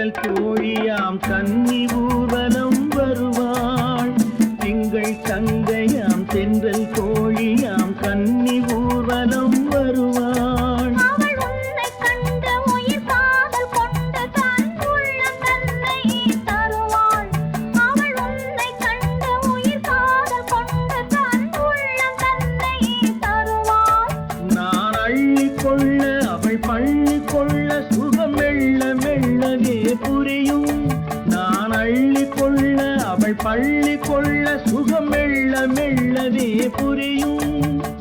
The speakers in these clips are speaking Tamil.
தென்றல் தோழியாம் கன்னி ஊர்வலம் வருவாள். திங்கள் தங்கையாம் தென்றல் தோழியாம் கன்னி ஊர்வலம் வருவாள். அவள் உன்னை கண்டு உயிர் காதல் கொண்டு தன் உள்ளம் தன்னை தருவாள். அவள் உன்னை கண்டு உயிர் காதல் கொண்டு தன் உள்ளம் தன்னை தருவாள். நான் அள்ளிக்கொள்ள அவள் பள்ளிக்கொள்ள சுகம் மெல்ல மெல்லவே புரியும். நான் அள்ளிக்கொள்ள அவள் பள்ளிக்கொள்ள சுகம் மெல்ல மெல்லவே புரியும்.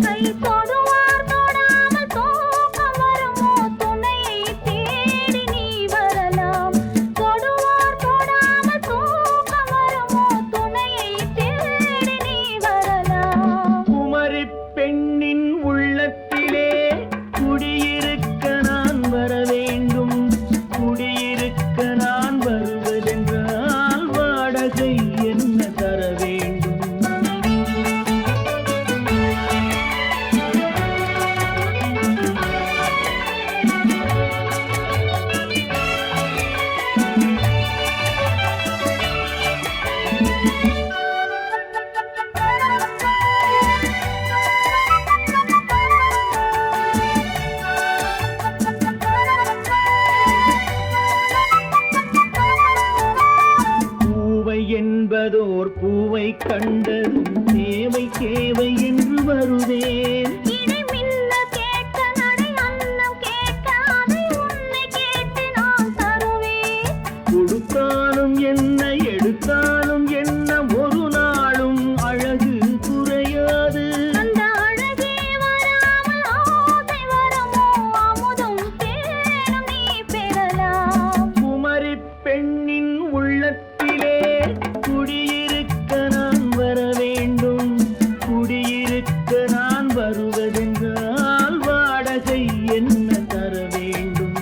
கை தொடுவார் தொடாமல் தூக்கம் வருமோ துணையை தேடி நீ வரலாம். தொடுவார் தொடாமல் தூக்கம் வருமோ துணையை தேடி நீ வரலாம். குமரி பெண்ணின் உள்ளத்திலே குடியிருக்க நான் வர வேண்டும். குடியிருக்க நான் வருவதென்றால் வாடகை என்ன தர வேண்டும்? பூவை என்பதோர் பூவை கண்டதும் தேவை தேவை என்று வருவேன். இடை மின்ன கேட்க நடை அன்னம் கேட்க அதை உன்னை கேட்டு நான் தருவேன். கொடுத்தாலும் என்ன எடுத்தாலும் என்ன ஒரு நாளும் அழகு குறையாது. அந்த அழகே வராமல் ஆசை வருமோ அமுதும் தேனும் நீ பெறலாம். குமரி பெண்ணின் உள்ளத்திலே குடியிருக்க நான் வர வேண்டும். குடியிருக்க நான் வருவதென்றால் வாடகை என்ன தர வேண்டும்?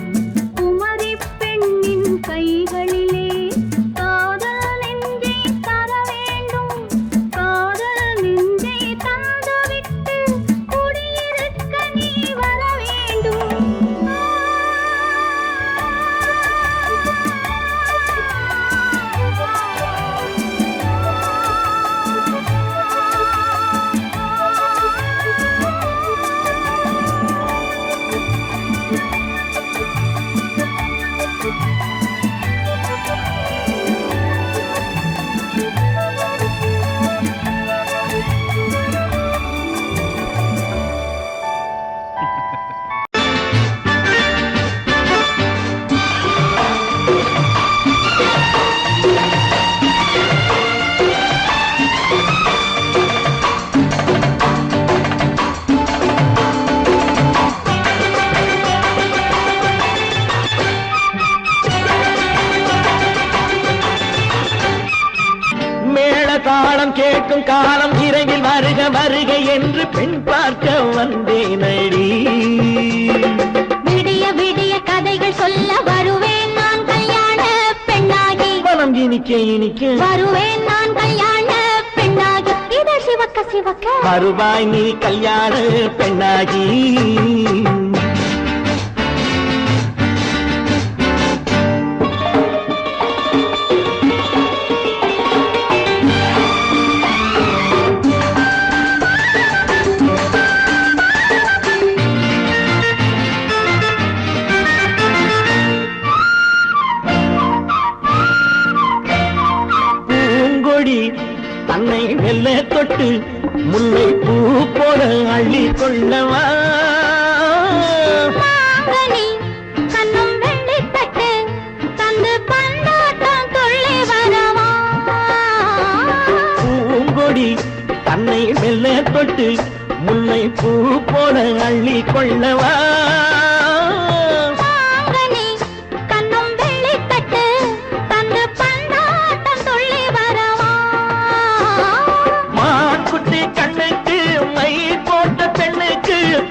குமரி பெண்ணின் கைகளிலே காதல் நெஞ்சை தர வேண்டும். காதல் நெஞ்சை தந்துவிட்டு குடியிருக்க நீ வர வேண்டும். தாளம் கேட்கும் காலம் இரவில் வருக வருக என்று பெண் பார்க்க வந்தேனடி. விடிய விடிய கதைகள் சொல்ல வருவேன் நான் கல்யாண பெண்ணாகி. மனம் இனிக்க இனிக்க வருவேன் நான் கல்யாண பெண்ணாகி. இதை சிவக்க சிவக்க வருவாய் நீ கல்யாண பெண்ணாகி. தன்னை மெல்ல தொட்டு முல்லை பூ போல அள்ளி கொள்ளவா. கண்ணும் வெள்ளி தட்டு தந்து பந்தாட்டம் தொள்ளி வரவா. பூங்கொடி தன்னை மெல்ல தொட்டு முல்லை பூ போல அள்ளி கொள்ளவா.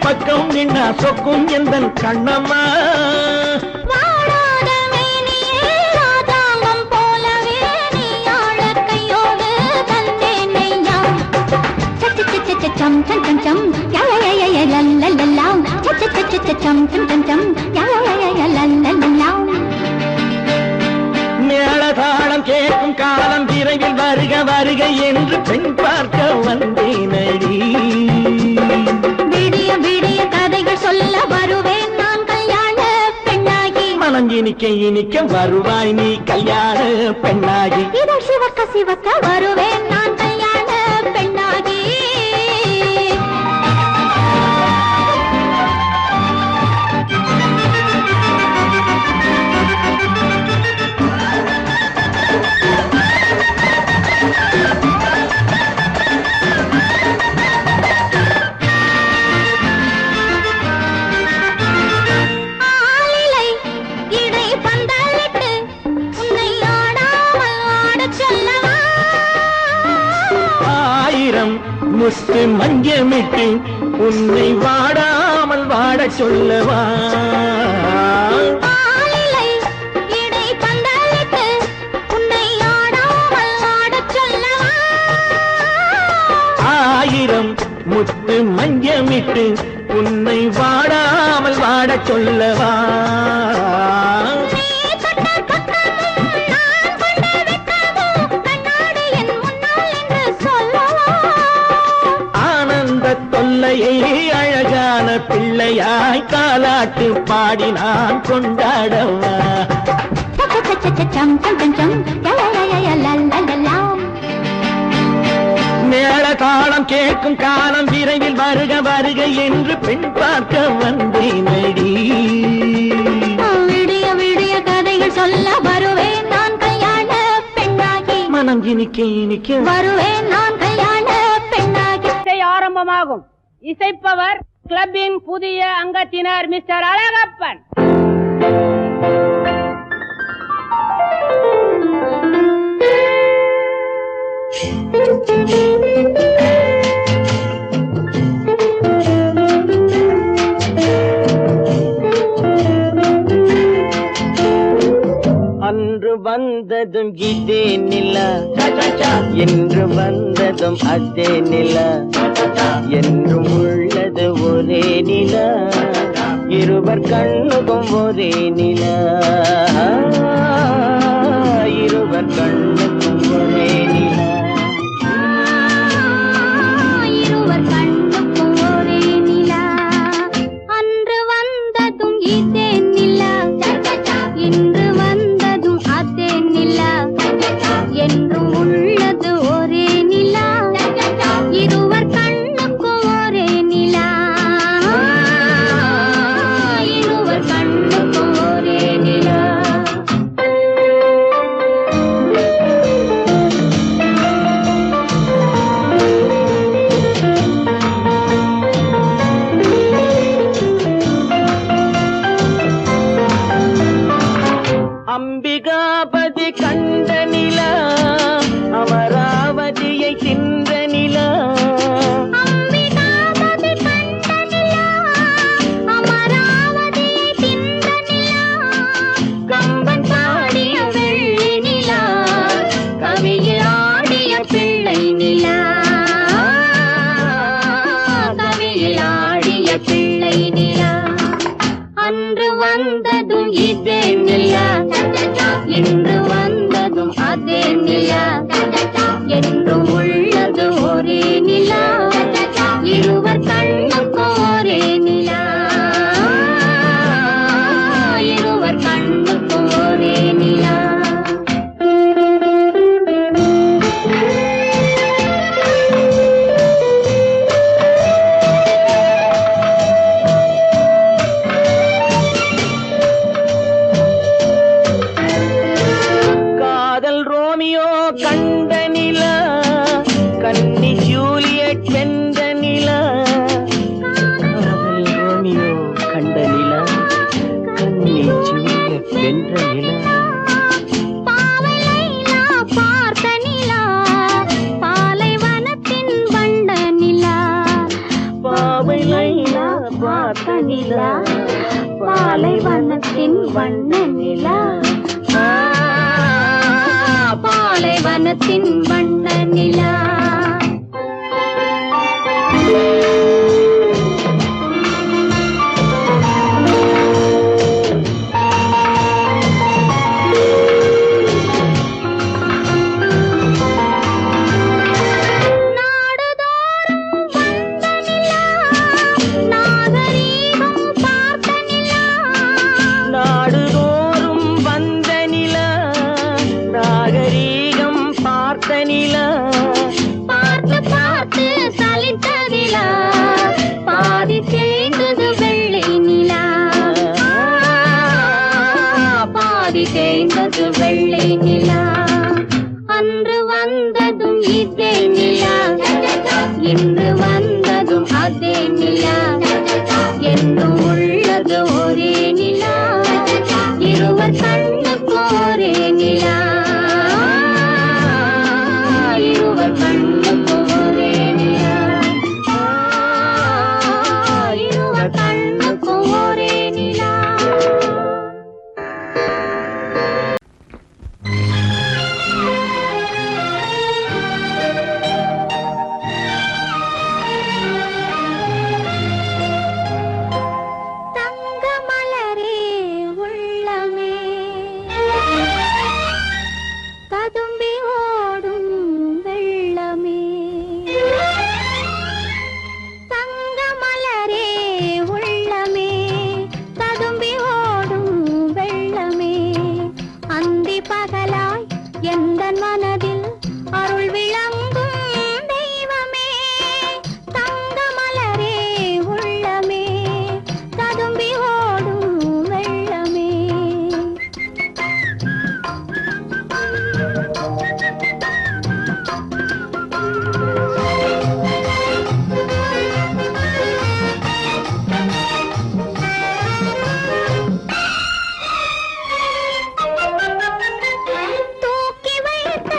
பக்கம் நின்னா சொக்கும் எந்தன் கண்ணம்மா. வாடாத மேனியே ராதாங்கம் போலவே நீ ஆழ கையோடு தந்தேன் நெய்யா. சச்ச சச்ச சம் சம் சம் சம் யா யா யா யா லல்லல்லா. சச்ச சச்ச சம் சம் சம் சம் யா யா யா யா லல்லல்லா. தாளம் கேட்கும் காலம் விரைவில் வருக வருக என்று பெண் பார்க்க வந்தேனடி. விடிய விடிய கதைகள் சொல்ல வருவேன் நான் கல்யாண பெண்ணாகி. மனம் இனிக்க இனிக்க வருவாய் நீ கல்யாண பெண்ணாகி. இதழ் சிவக்க சிவக்க வருவேன் நான் கல்யாண பெண்ணாகி. ஆலிலை இடை பந்தலிட்டு உன்னை ஆடாமல் ஆடச் சொல்லவா. ஆயிரம் முத்து மஞ்சமிட்டு உன்னை வாடாமல் வாடச் சொல்லவா. ஆலிலை இடை பந்தலிட்டு உன்னை ஆடாமல் ஆடச் சொல்லவா. ஆயிரம் முத்து மஞ்சமிட்டு உன்னை வாடாமல் வாடச் சொல்லவா. நீ தொட்ட பக்கமும் நான் கொண்ட வெட்கமும் கண்ணாடி என் முன்னால் என்று சொல்லவா. ஆனந்த தொல்லையை அழகான பிள்ளையாய் காலாட்டு பாடி நான் கொண்டாடவா. சம் சம் சம் சம் லலலலலலலலலாம். மேள தாளம் கேட்கும் காலம் விரைவில் வருக வருக என்று பெண் பார்க்க வந்தேனடி. விடிய விடிய கதைகள் சொல்ல வருவேன் நான் கல்யாண பெண்ணாகி. மனம் இனிக்க இனிக்க வருவேன் நான் கல்யாண பெண்ணாகி. இசை ஆரம்பமாகும். இசைப்பவர் கிளப்பின் புதிய அங்கத்தினர் மிஸ்டர் அழகப்பன். அன்று வந்ததும் இதே நிலா, என்று வந்ததும் அதே நிலா, என்றும் உள்ளது ஒரே நிலா, இருவர் கண்ணுக்கும் ஒரே நிலா, இருவர் கண்ணுக்கும் ஒரே நிலா. இருவர் கண்ணுக்கும் ஒரே நிலா. அன்று வந்ததும் இதே நிலா, இன்று வந்ததும் அதே நிலா, என்றும் உள்ளது ஒரே நிலா, இருவர் கண்ணுக்கும் ஒரே நிலா, இருவர் கண்ணுக்கும் ஒரே நிலா. அம்பிகாபதி கண்ட நிலா, அமராவதியை தின்ற நிலா, அம்பிகாபதி கண்ட நிலா, அமராவதியை தின்ற நிலா, கம்பன் பாடிய வெள்ளி நிலா, கவியில் ஆடிய பிள்ளை நிலா, கவியில் ஆடிய பிள்ளை நிலா. அன்று வந்ததும் இதே நிலா, இன்று வந்ததும் அதே நிலா, என்றும் உள்ளது ஒரே நிலா, இருவர் கண்ணுக்கும் ஒரே நிலா, இருவர் கண்ணுக்கும் ஒரே நிலா. காதல் ரோமியோ கண்ட நிலா, கன்னி ஜூலியட் வென்ற நிலா, காதல் ரோமியோ கண்ட நிலா, கன்னி ஜூலியட் வென்ற நிலா. பாவை லைலா பார்த்த நிலா, பாலைவனத்தின் வண்ட நிலா, பாவை லைலா பார்த்த நிலா, பாலைவனத்தின் வண்ண நிலா, பாலைவனத்தின் வண்ண நிலா. பார்த்த நிலா பார்த்து பார்த்து சலித்ததிலா பாதி தேய்ந்தது வெள்ளை நிலா பாதி தேய்ந்தது வெள்ளை நிலா அன்று வந்ததும் இதே நிலா இன்று வந்ததும் அதே நிலா என்றும் உள்ளது ஒரே நிலா இருவர் கண்ணுக்கு ஒரே நிலா இருவர் கண்ணுக்கு ஒரே நிலா இருவர் கண்ணுக்கு ஒரே நிலா தங்கமலரே உள்ளமே ததும்பி ஓடும் வெள்ளமே தங்கமலரே உள்ளமே ததும்பி ஓடும் வெள்ளமே அந்தி பகலாய் எந்தன் மனதில் அருள் விளங்கும் தெய்வமே தங்கமலரே உள்ளமே ததும்பி ஓடும் வெள்ளமே தூக்கி வைத்த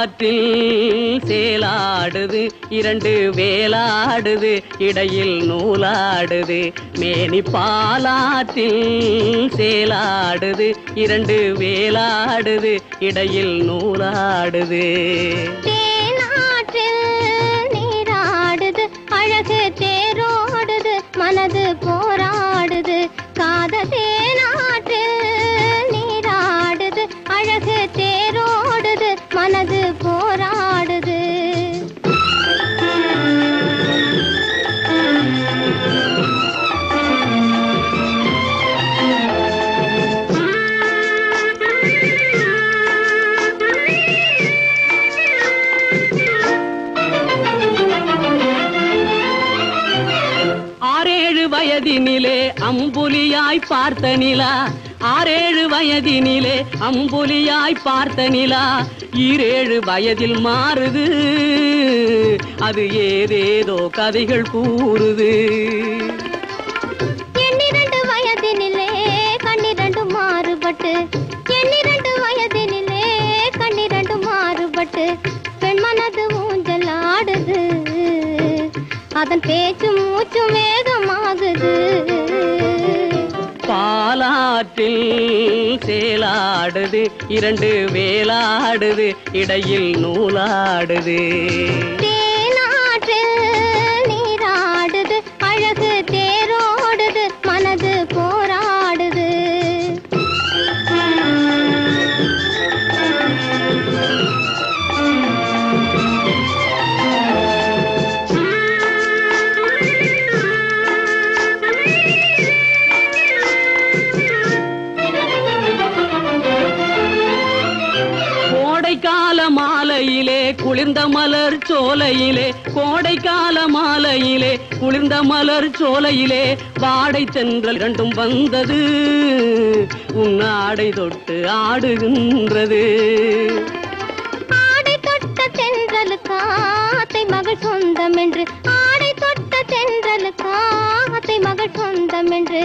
பாலாற்றில் சேலாடுது இரண்டு வேலாடுது இடையில் நூலாடுது மேனி பாலாற்றில் சேலாடுது இரண்டு வேலாடுது இடையில் நூலாடுது தேனாற்றில் நீராடுது அழகு தேரோடுது மனது போராடுது காதல் தேனாற்றில் நீராடுது அழகு தேரோடுது மனது போராடுது வயதினிலே அம்புலியாய் பார்த்த நிலா 6-7 வயதினிலே அம்புலியாய் பார்த்த நிலா 7 வயதில் மாறுது அது ஏதேதோ கதைகள் கூறுது 12 வயதினிலே கண்ணிரண்டு மாறுபட்டு 12 வயதினிலே கண்ணிரண்டு மாறுபட்டு பெண் மனது ஊஞ்சல் ஆடுது அதன் பேச்சு மூச்சு வேகமாகுது பாலாற்றில் சேலாடுது இரண்டு வேலாடுது இடையில் நூலாடுது தேனாற்றில் நீராடுது அழகு தேரோடுது மனது போராடுது கோடைக்கால மாலையிலே குளிர்ந்த மலர் சோலையிலே கோடைக்கால மாலையிலே குளிர்ந்த மலர் சோலையிலே வாடை தென்றல் இரண்டும் வந்தது உன்னாடை தொட்டு ஆடுகின்றது ஆடை தொட்ட தென்றலுக்காத்தை மகள் சொந்தம் என்று ஆடை தொட்ட தென்றலுக்காத்தை மகள் சொந்தம் என்று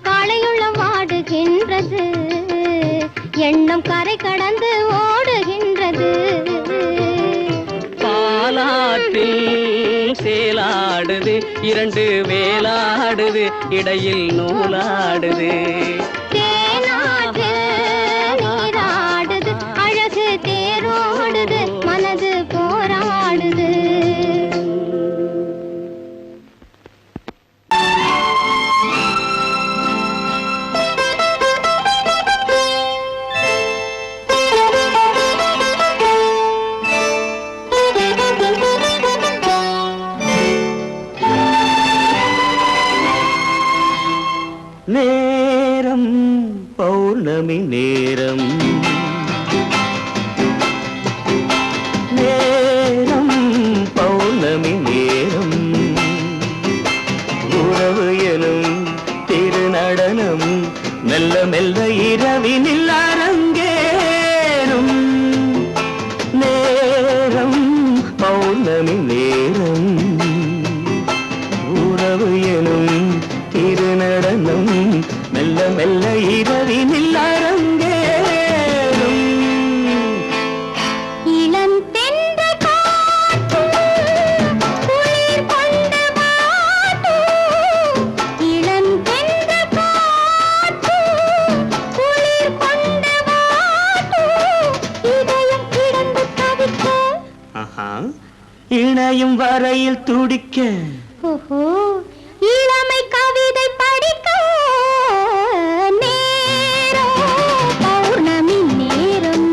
காளையுள்ள வாடுகின்றது எண்ணம் கரை கடந்து ஓடுகின்றது பாலாற்றில் சேலாடுது இரண்டு வேலாடுது இடையில் நூலாடுது தேனாற்றில் நீராடுது அழகு தேரோடுது மனது போராடுது நேரம் பௌர்ணமி நேரம் நேரம் பௌர்ணமி நேரம் உறவு எனும் திருநடனம் மெல்ல மெல்ல இரவினில் அரங்கேறும் நேரம் பௌர்ணமி நேரம் உறவு எனும் திருநடனம் மெல்ல மெல்ல இரவினில் அரங்கேறும் இளம் தென்றல் காற்றும் குளிர் கொண்டு வாட்டும் இளம் தென்றல் காற்றும் குளிர் கொண்டு வாட்டும் இதயம் கிடந்து தவிக்க இணையும் வரையில் துடிக்க ஓஹோ இளமை கவிதை படிக்க நேரம் பௌர்ணமி நேரம்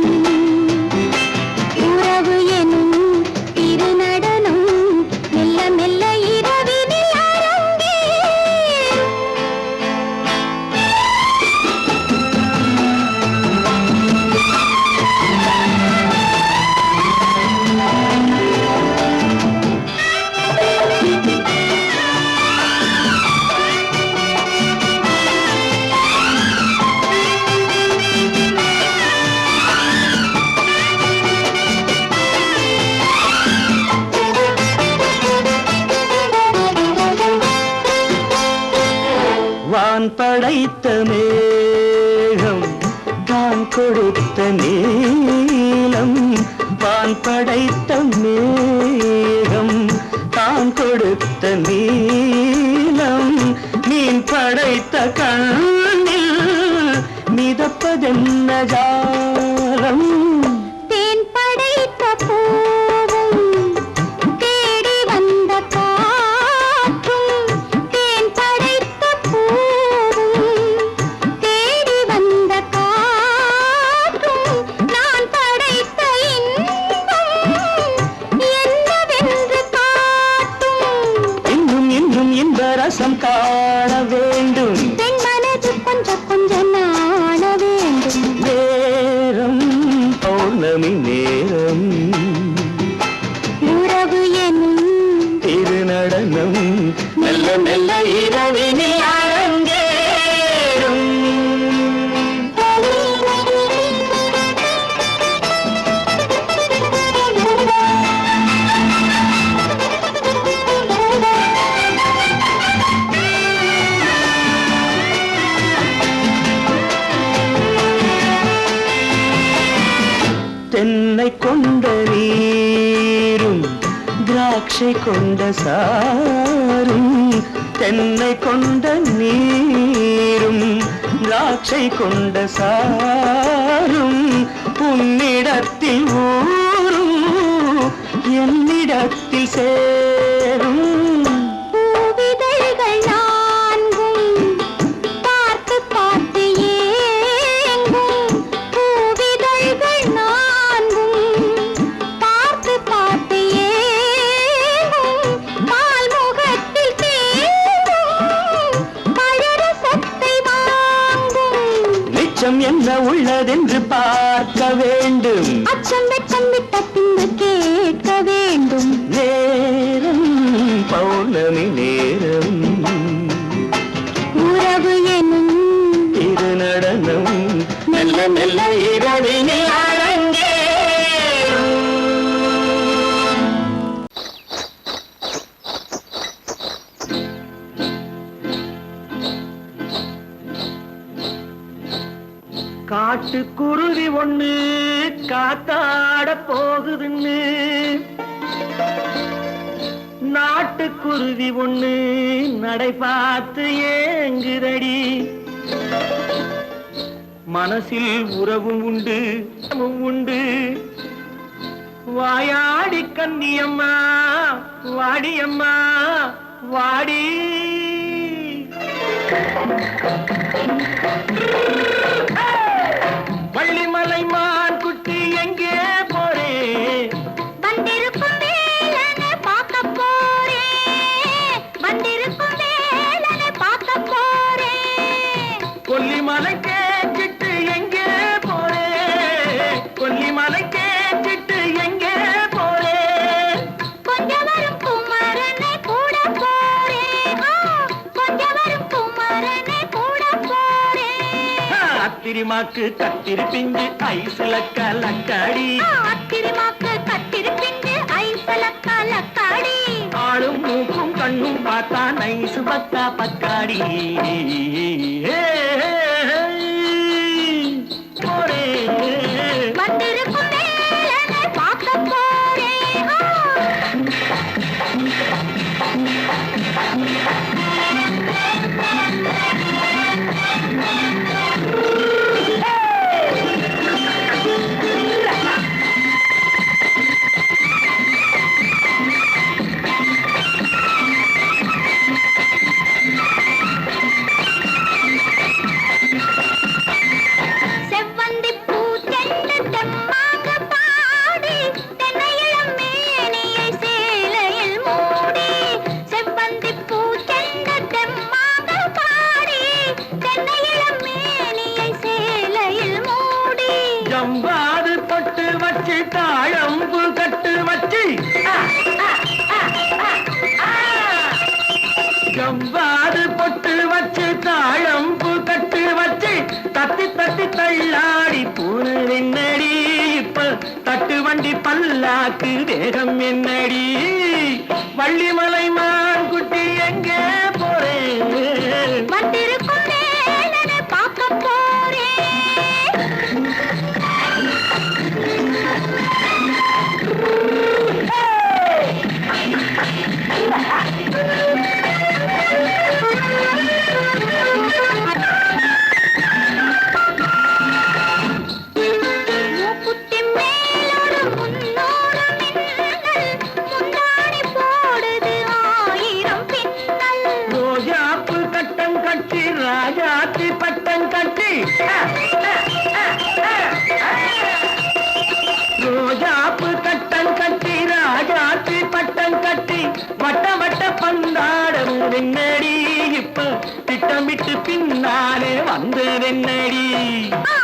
உறவு எனும் திருநடனம் மெல்ல மெல்ல இரவினில் அரங்கேறும் வான் படைத்த மேகம் தான் கொடுத்த நீளம் வான் படைத்த மேகம் தான் கொடுத்த நீலம் மீன் படைத்த கண்ணில் மிதப்பதென்ன ஜாலம் தேன் படைத்த பூவும் தேடி வந்த காற்றும் தேன் படைத்த பூவும் தேடி வந்த காற்றும் நான் படைத்த இன்பம் என்னவென்று காட்டும் இன்னும் இன்னும் இந்த ரசம் காண வேண்டும் பெண் மனது கொஞ்சம் கொஞ்சம் நாண வேண்டும் நேரம் பௌர்ணமி நேரம் உறவு எனும் திருநடனம் மெல்ல மெல்ல இரவினில் அரங்கேறும் தென்னை கொண்ட நீரும் திராட்சை கொண்ட சாரும் தென்னை கொண்ட நீரும் திராட்சை கொண்ட சாரும் உன்னிடத்தில் ஊரும் என்னிடத்தில் சேரும் பூவிதழ்கள் நான்கும் பார்த்து பார்த்து ஏங்கும் பூவிதழ்கள் நான்கும் பார்த்து பார்த்து ஏங்கும் பால் முகத்தில் தேங்கும் பழரசத்தை வாங்கும் நிச்சம் என்ன உள்ளதென்று பார்க்க வேண்டும் அச்சம் வெச்சம் விட்ட பின்பு கேட்க வேண்டும் நேரம் பௌர்ணமி நேரம் உறவு எனும் திருநடனம் மெல்ல மெல்ல இரவினில் அரங்கேறும் காட்டுக்குருவி ஒண்ணு காத்தாட போகுதுன்னு நாட்டுக்குருவி ஒண்ணு நடை பார்த்து ஏங்குதடி மனசில் உறவும் உண்டு உண்டு வாயாடி கன்னியம்மா வாடியம்மா வாடி வள்ளிமலை மான் குட்டி எங்கே போறே வந்திருக்கும் வேலனை பார்க்க போறேன் வந்திருக்கும் வேலனை பார்க்க போறேன் கொல்லிமலை கேட்டுட்டு எங்கே போறே கொல்லிமலை கேட்டுட்டு எங்கே போறே கொஞ்சம் வரும் குமரனை கூட போறேன் கொஞ்சம் வரும் குமரனை கூட போறேன் அத்திரிமாக்கு கத்திரி பிஞ்சு ஐசுல கலக்காடி அத்திரிமாக்கு கத்திரி பிஞ்சு ஐசல கலக்காடி ஆளும் மூக்கும் கண்ணும் பார்த்தா நைசு பத்தா பக்காடி போறே வந்திருக்கும் வேலனை பார்க்க போறேன் செவ்வந்தி பூ செண்டு தெம்மாக பாடி தென்னையிளம் மேனியை சேலையில் மூடி செவ்வந்தி பூ செண்டு தெம்மாக பாடி தென்னையிளம் மேனியை சேலையில் மூடி ஜம்பாது பொட்டு வச்சு தாழம்பு கட்டு வச்சு ஜம்பாது பொட்டு வச்சு தாழம்பு கட்டு வச்சு தட்டி தட்டி தள்ளாடி பூனு என்னடி இப்ப தட்டு வண்டி பல்லாக்கு வேகம் என்னடி வள்ளிமலை மான் குட்டி எங்கே போறேன் வந்திருக்கும் வேலனை பார்க்க போறேன் என்னடி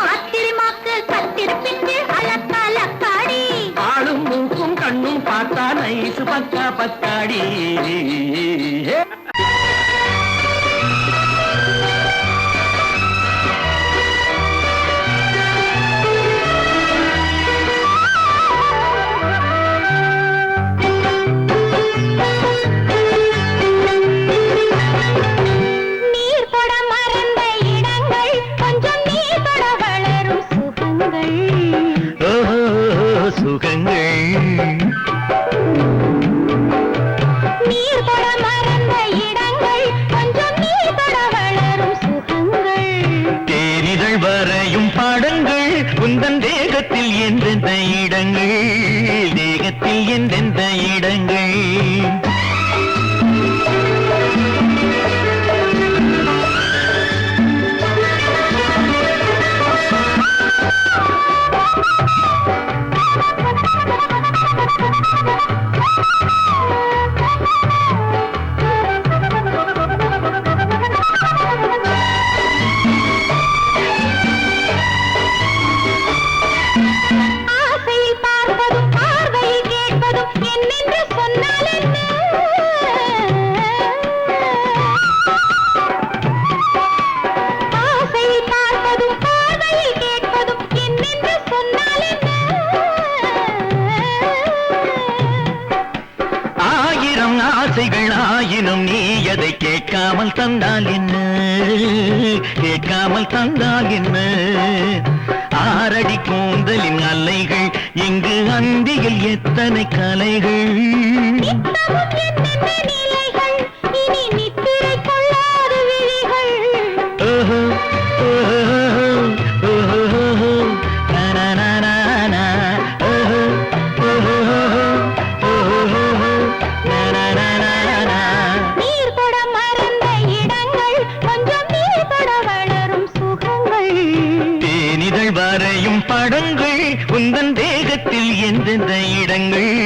ஆத்திரமாக்கு கத்திருப்பிண்டு அலக்காடி ஆளும் மூக்கும் கண்ணும் பார்த்தா நைசு பக்கா பக்காடி உந்தன் தேகத்தில் எந்தெந்த இடங்கள் ஆயினும் நீ அதை கேட்காமல் தந்தால் என்ன ஆரடி கூந்தலின் அலைகள் இங்கு அந்தியில் எத்தனை கலைகள் படங்கள் உந்தன் தேகத்தில் எந்தெந்த இடங்கள்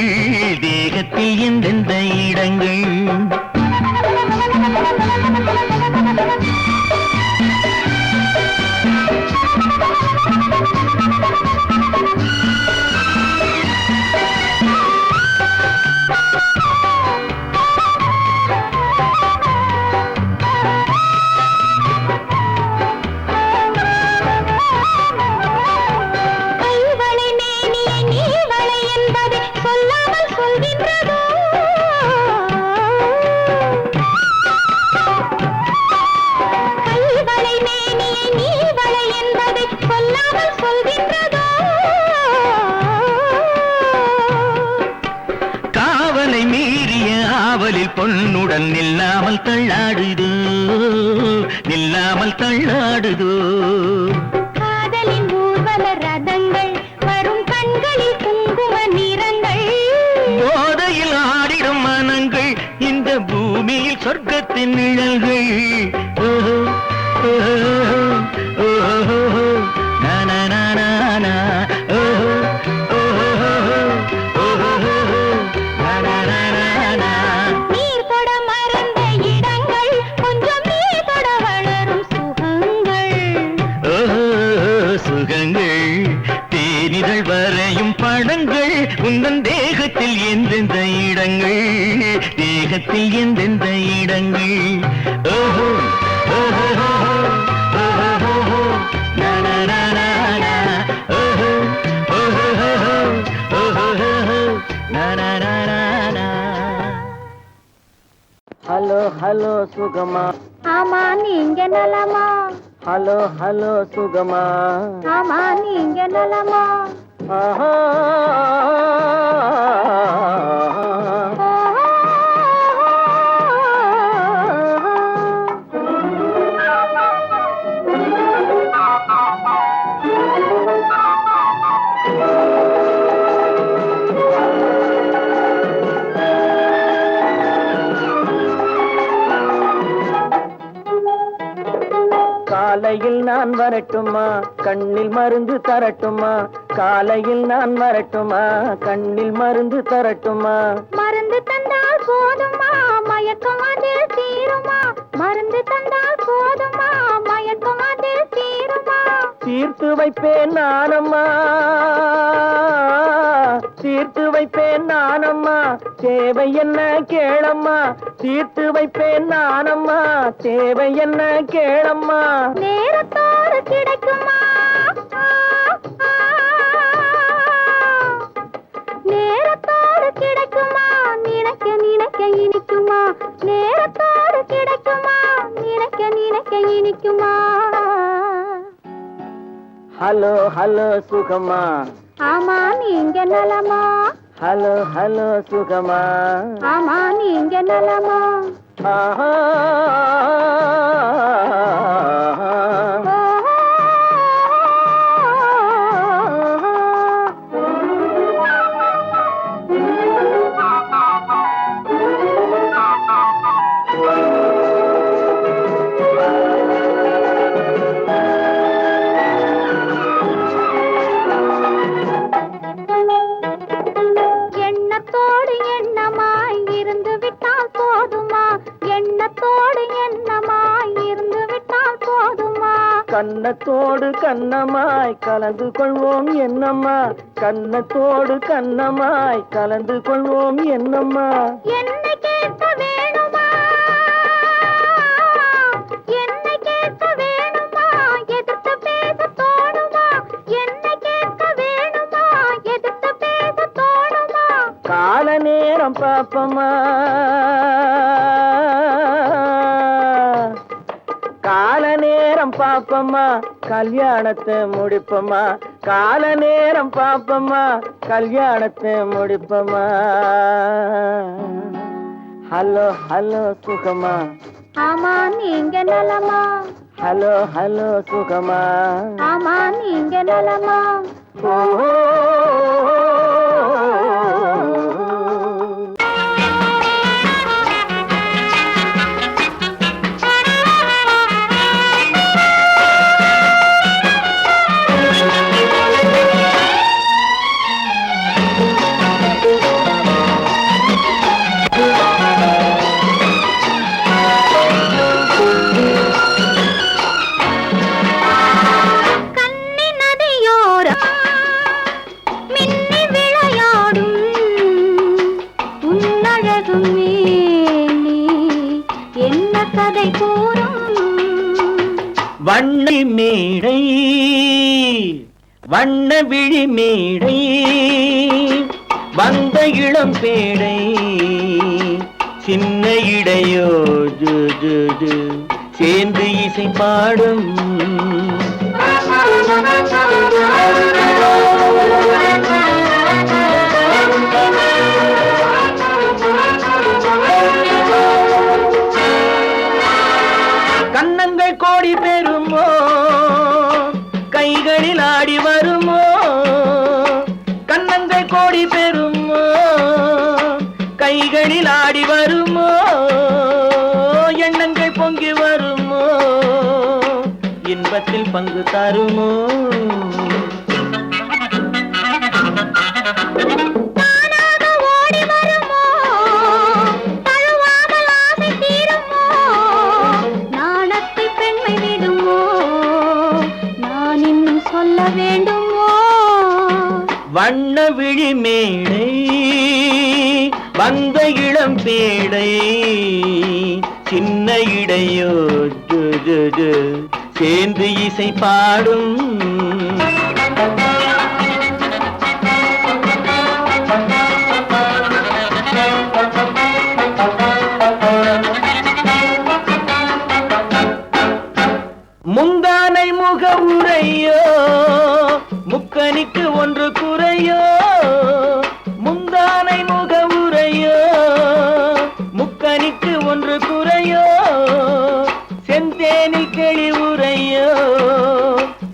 பொன்னுடன் நில்லாமல் தள்ளாடுதோ காதலின் ஊர்வல ரதங்கள் வரும் கண்களில் குங்கும நிறங்கள் போதையில் ஆடிடும் மனங்கள் இந்த பூமியில் சொர்க்கத்தின் நிழல்கள் தேனிதழ் வரையும் படங்கள் உந்தன் தேகத்தில் எந்தெந்த இடங்கள் ஓஹோ ஹலோ சுகமா ஆமா நீங்க நலமா ஹலோ சுகமா ஆமா நீங்க நலமா ஆஹா காலையில் நான் வரட்டுமா கண்ணில் மருந்து தரட்டுமா காலையில் நான் வரட்டுமா கண்ணில் மருந்து தரட்டுமா மருந்து தந்தால் போதுமா மயக்கம் அதில் தீருமா மருந்து தந்தால் போதுமா மயக்கம் அதில் தீருமா தீர்த்து வைப்பேன் நானம்மா, தீர்த்து வைப்பேன் நானம்மா, தேவை என்ன கேளம்மா, தீர்த்து வைப்பேன் நானம்மா, தேவை என்ன கேளம்மா. நேரத்தோடு கிடைக்குமா, நேரத்தோடு கிடைக்குமா, நினைக்க நினைக்க இனிக்குமா, நேரத்தோடு கிடைக்குமா, நினைக்க நினைக்க இனிக்குமா. ஹலோ ஹலோ சுகமா, ஆமா நீங்க நலமா, ஹலோ ஹலோ சுகமா, ஆமா நீங்க நலமா. ஆஹா. எண்ணத்தோடு எண்ணமாய் இருந்து விட்டால் போதுமா, எண்ணத்தோடு எண்ணமாய் இருந்து விட்டால் போதுமா. கண்ணத்தோடு கண்ணமாய் கலந்து கொள்வோம் என்னம்மா, கண்ணத்தோடு கண்ணமாய் கலந்து கொள்வோம் என்னம்மா. என்னை கேட்க வேணுமா, என்னை கேட்க வேணுமா, எதிர்த்து பேச தோணுமா, என்னை கேட்க வேணுமா, எதிர்த்து பேச தோணுமா. கால நேரம் பாப்பமா, கால நேரம் பாப்பமா, கல்யாணத்தை முடிப்பமா, கால நேரம் பாப்பமா, கல்யாணத்தை முடிப்பமா. ஹலோ ஹலோ சுகமா, ஆமா நீங்க நலமா, ஹலோ ஹலோ சுகமா, ஆமா நீங்க நலமா. ஓ. கன்னி நதியோரம் மின்னி விளையாடும் உன்னழகும் மேனி என்ன கதை கூறும். வண்ண மேடை, வண்ண விழி மேடை, வந்த இளம் பேடை, சின்ன இடையோ ஜு ஜு ஜு சேர்ந்து இசை பாடும். கன்னங்கள் கோடி பெறுமோ, கைகளில் ஆடி வருமோ, கன்னங்கள் கோடி பெறுமோ, கைகளில் ஆடி வருமோ, எண்ணங்கள் பொங்கி வருமோ, இன்பத்தில் பங்கு தருமோ. தானாக ஓடி வருமோ, தழுவாமல் ஆசை தீருமோ, நாணத்தை பெண்மை விடுமோ, நான் இன்னும் சொல்ல வேண்டுமோ. வண்ண விழி மேடை, வந்த இளம் பேடை, சின்ன இடையோ ஜு ஜு ஜு சேர்ந்து இசை பாடும். முந்தானை முக உரையோ, முக்கனிக்கு ஒன்று குறையோ, முந்தானை முக உரையோ, முக்கனிக்கு ஒன்று குறையோ, செந்தேனில் கிளி உரையோ,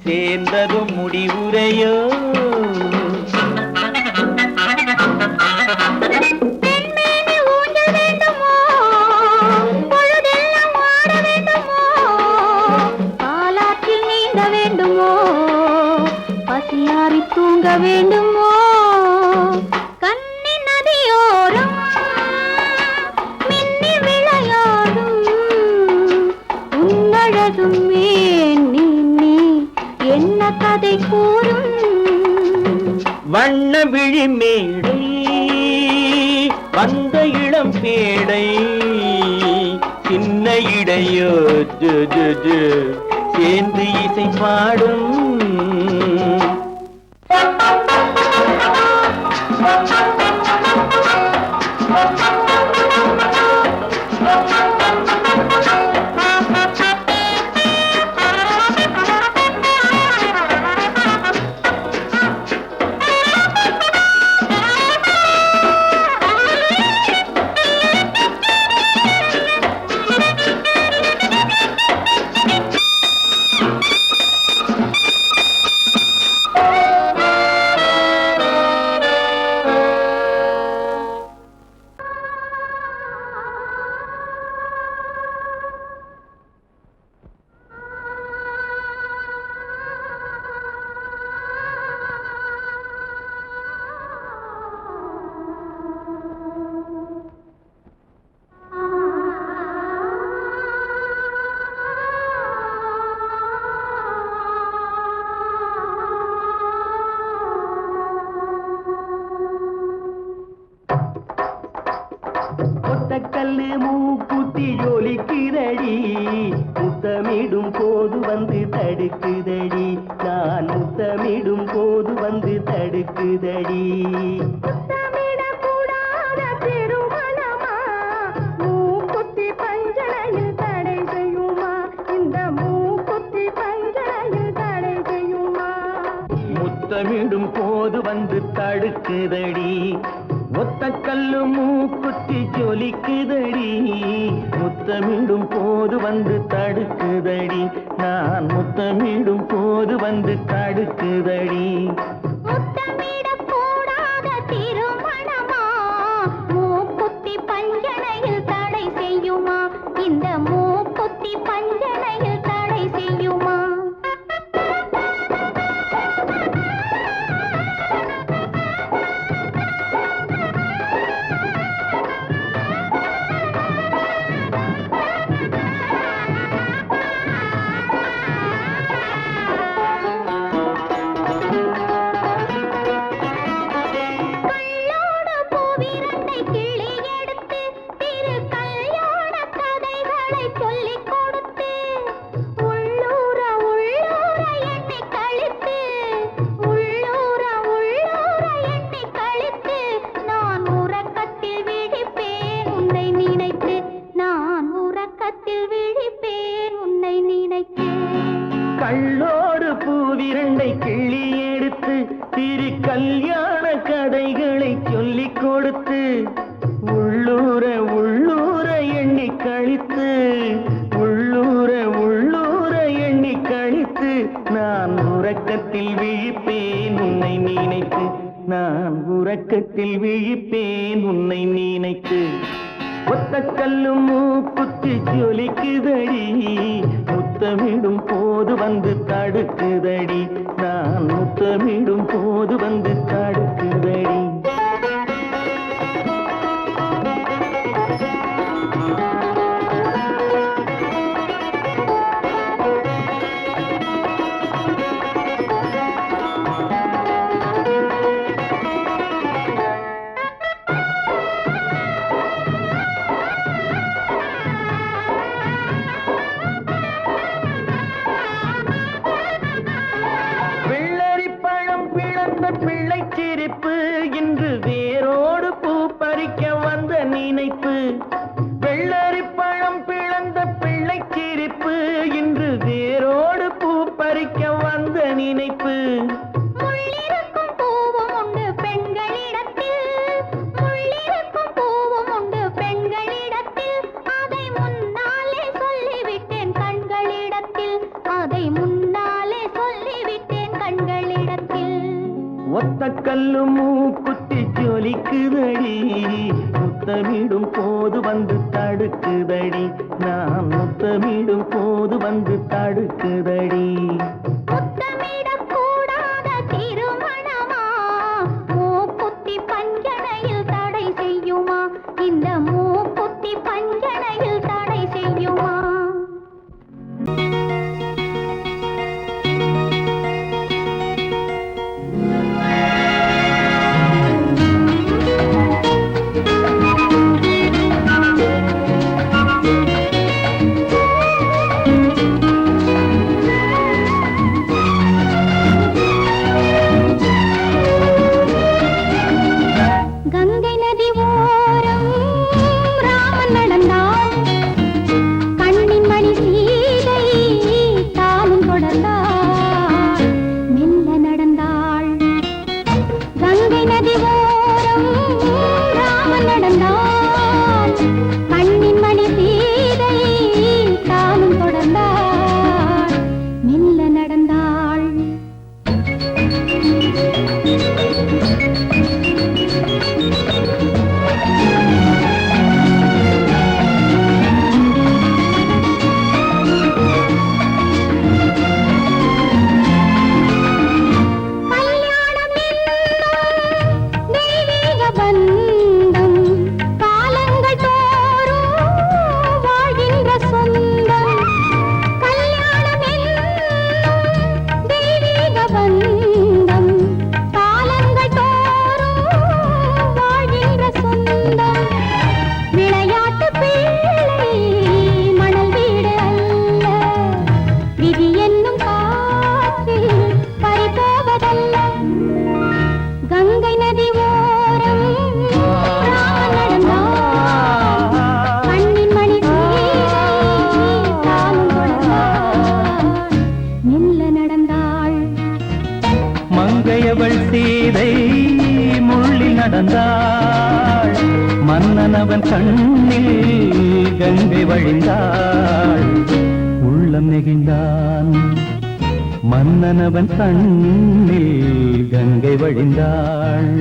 சேர்ந்ததும் முடிவுரையோ. பெண்மேனி ஊஞ்சல் வேண்டுமோ, பொழுதெல்லாம் ஆட வேண்டுமோ, பாலாற்றில் நீந்த வேண்டுமோ, பசியாறி தூங்க வேண்டுமோ. வண்ண விழி மேடை வந்த இளம் பேடை சின்ன இடையோ ஜு ஜு ஜு சேர்ந்து இசை பாடும் கல்லு மூக்குத்தி ஜொலிக்குதடி முத்தமிடும் போது வந்து தடுக்குதடி நான் முத்தமிடும் போது வந்து தடுக்குதடி முத்தமிடும் போது வந்து தடுக்குதடி ஒத்த கல்லு மூக்குத்தி ஜொலிக்குதடி முத்தமிடும் போது வந்து தடுக்குதடி நான் முத்தமிடும் போது வந்து தடுக்குதடி இந்த மூக்குத்தி பஞ்சனையில் தடை செய்யுமா கள்ளோடு பூவிரண்டை கிள்ளி எடுத்து திரு கல்யாண கதைகளை சொல்லிக் கொடுத்து உள்ளூர உள்ளூர எண்ணி கழித்து உள்ளூர உள்ளூர எண்ணி கழித்து நான் உறக்கத்தில் விழிப்பேன் உன்னை நினைத்து நான் உறக்கத்தில் விழிப்பேன் உன்னை நினைத்து ஒத்த கல்லு மூக்குத்தி ஜொலிக்குதடி முத்தமிடும் போது வந்து தடுக்குதடி நான் முத்தமிடும் போது வந்து தடுக்குதடி பிள்ளை சிரிப்பு இன்று வேரோடு பூ பறிக்க வந்த நினைப்பு வெள்ளரி பழம் பிளந்த பிள்ளை சிரிப்பு இன்று வேரோடு பூ பறிக்க வந்த நினைப்பு முள்ளிருக்கும் பூவும் உண்டு பெண்களிடத்தில் முள்ளிருக்கும் பூவும் உண்டு பெண்களிடத்தில் அதை முன்னாலே சொல்லிவிட்டேன் கண்களிடத்தில் அதை முன்னாலே சொல்லிவிட்டேன் கண்களிடத்தில் ஒத்த கல்லு மூக்குத்தி ஜொலிக்குதடி முத்தமிடும் போது வந்து தடுக்குதடி நான் முத்தமிடும் போது வந்து தடுக்குதடி முத்தமிடக்கூடாத திருமணமா மூக்குத்தி பஞ்சனையில் தடை செய்யுமா இந்த மூக்குத்தி பஞ்சனையில் தடை செய்யுமா நதி ஓரம் ராமன் நடந்தான் கண்ணின் மணி சீதை தானும் தொடர்ந்தாள் மெல்ல நடந்தாள் மங்கையவள் சீதை முள்ளில் நடந்தாள் மன்னனவன் கண்ணில் கங்கை வழிந்தாள் உள்ளம் நெகிழ்ந்தான் மன்னனவன் கண்ணில் கங்கை வழிந்தாள்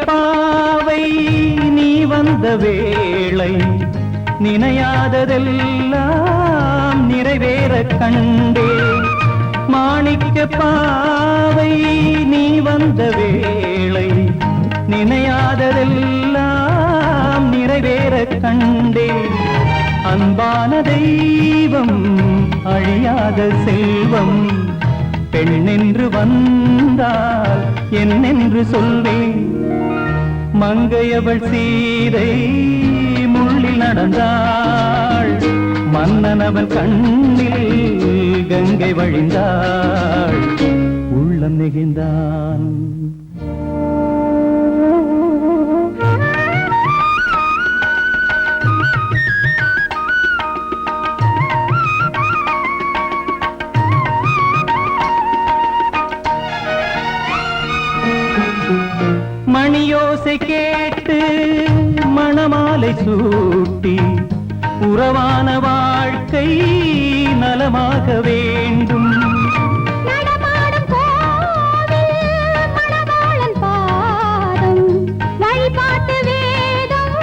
பாவை நீ வந்த வேளை நினையாததெல்லாம் நிறைவேற கண்டே மாணிக்க பாவை நீ வந்த வேளை நினையாததெல்லாம் நிறைவேற கண்டே அன்பான தெய்வம் அழியாத செல்வம் பெண்ணென்று வந்தால் என்னென்று சொல்வேன் மங்கையவள் சீதை முள்ளில் நடந்தாள் மன்னனவன் கண்ணில் கங்கை வழிந்தாள் உள்ளம் நெகிழ்ந்தான் மணியோசை கேட்டு மணமாலை சூட்டி உறவான வாழ்க்கை நலமாக வேண்டும் நடமாடும் கோவில் மணவாளன் பாதம் வழிபாட்டு வேதம்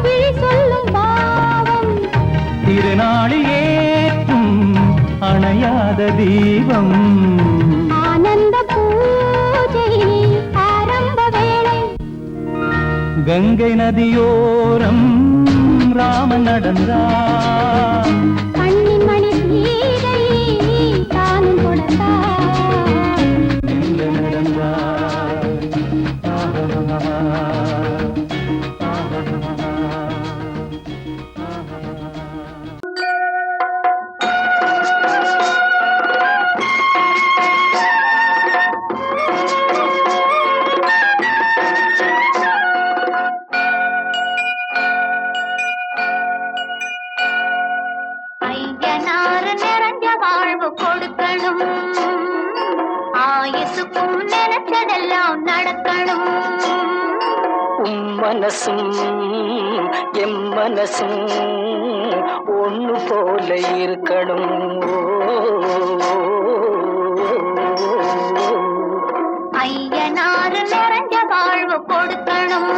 விழி சொல்லும் பாவம் திருநாளில் ஏற்றும் அணையாத தீபம் ஆனந்த பூஜை ஆரம்ப வேளை கங்கை நதியோரம் ராமன் நடந்தான் கண்ணின் மணி சீதை தானும் கொடுத்தாள் மெல்ல நடந்தான் ஐயனார் நிறைஞ்ச வாழ்வு கொடுக்கணும் ஆயுசுக்கும் நினைச்சதெல்லாம் நடக்கணும் மனசும் எம் மனசும் ஒண்ணு போல இருக்கணும் ஐயனார் நிறைஞ்ச வாழ்வு கொடுக்கணும்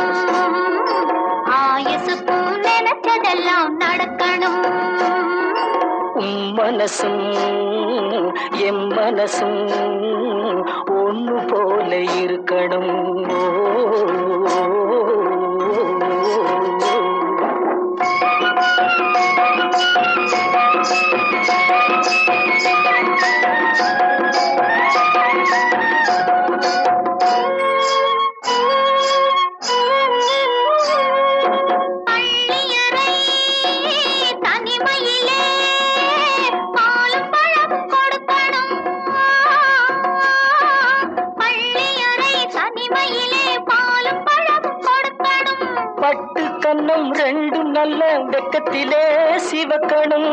ஆயுசுக்கும் நினைச்சதெல்லாம் நடக்கணும் மனசும் எம் மனசும் ஒண்ணு போல இருக்கணும் பள்ளி கண்ணம் ரெண்டும் நல்ல வெக்கத்திலே சிவக்கணும்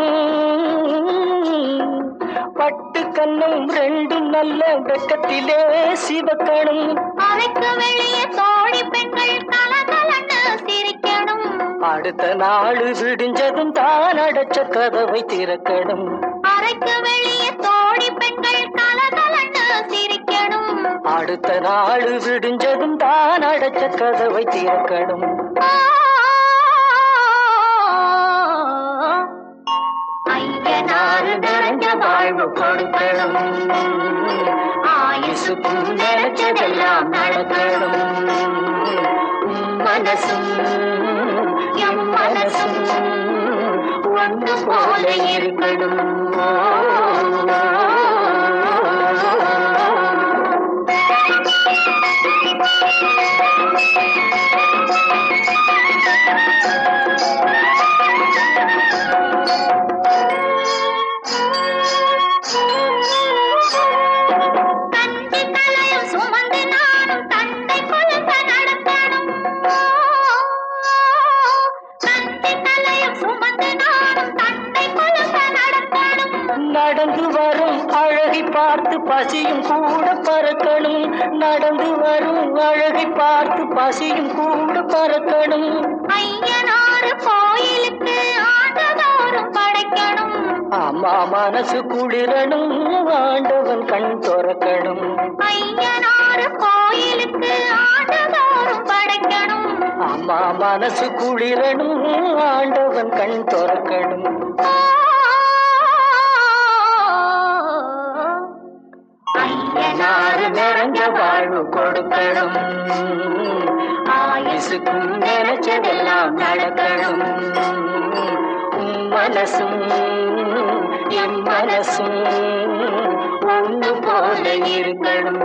பட்டு கண்ணம் ரெண்டும் நல்ல வெக்கத்திலே சிவக்கணும் அறைக்கு வெளியே தோழி பெண்கள் கலகலன்னு சிரிக்கணும் அடுத்த நாள் விடிஞ்சதும் தான் அடைச்ச கதவை திறக்கணும் அறைக்கு வெளியே தோழி பெண்கள் கலகலன்னு சிரிக்கணும் அடுத்த நாள் விடிஞ்சதும் தான் அடைச்ச கதவை திறக்கணும் ஐயனாறு நிறைஞ்ச வாழ்வு கொடுக்கணும் ஆயுசுக்கும் நினைச்சதெல்லாம் நடக்கணும் மனசும் எம் மனசும் ஒன்று போல இருக்கணும் நடந்து வரும் அழகை பார்த்து பசியும் கூட பறக்கணும் நடந்து வரும் அழகை பார்த்து பசியும் கூட பறக்கணும் ஐயனாறு கோயிலுக்கு ஆண்டதோறும் படைக்கணும் அம்மா மனசு குளிரணும் ஆண்டவன் கண் திறக்கணும் ஐயனாறு கோயிலுக்கு ஆண்டதோறும் படைக்கணும் அம்மா மனசு குளிரணும் ஆண்டவன் கண் திறக்கணும் ஐயனாறு நிறைஞ்ச வாழ்வு கொடுக்கணும் ஆயுசுக்கும் நினைச்சதெல்லாம் நடக்கணும் மனசும் என் மனசும் ஒன்று போல இருக்கணும்